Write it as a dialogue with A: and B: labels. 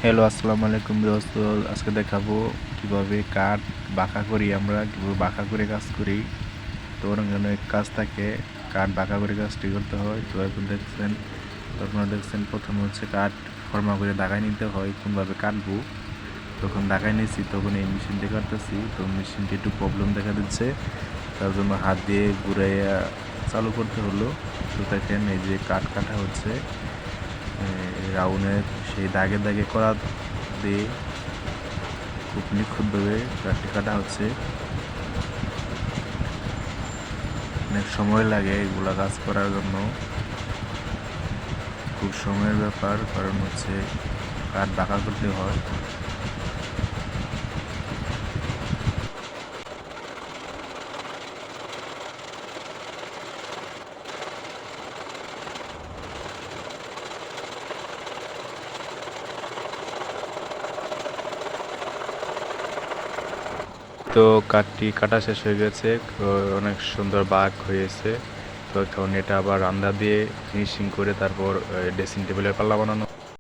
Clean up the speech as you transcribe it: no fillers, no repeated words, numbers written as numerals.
A: Hello, আসসালামু আলাইকুম দোস্ত। আজকে দেখাবো কিভাবে কাঠ বাঁকা করি, আমরা কিভাবে বাঁকা করে কাজ করি। তো অনেক কাজ থাকে, কাঠ বাঁকা করে কাজটি করতে হয়। তো এখন দেখছেন, প্রথমে হচ্ছে কাঠ ফর্মা করে দাগায় নিতে হয়। কোনভাবে কাটবো, তখন দাগায় নিয়েছি, তখন এই মেশিন দিয়ে কাটতেছি। তো মেশিনটি একটু প্রবলেম দেখা দিচ্ছে, তার জন্য হাত দিয়ে ঘুরাইয়া চালু করতে হলো। তো দেখেন, এই যে কাঠ কাটা হচ্ছে রাউন্ডের সেই দাগে দাগে করা দিয়ে খুব নিখুঁতভাবে কাঠটি কাটা হচ্ছে। অনেক সময় লাগে এগুলা কাজ করার জন্য, খুব সময়ের ব্যাপার, কারণ হচ্ছে কাঠ বাঁকা করতে হয়। তো কাঠটি কাটা শেষ হয়ে গেছে, অনেক সুন্দর বাঁক হয়েছে। তো এখন এটা আবার রান্দা দিয়ে ফিনিশিং করে তারপর ড্রেসিং টেবিলের পাল্লা বানানো।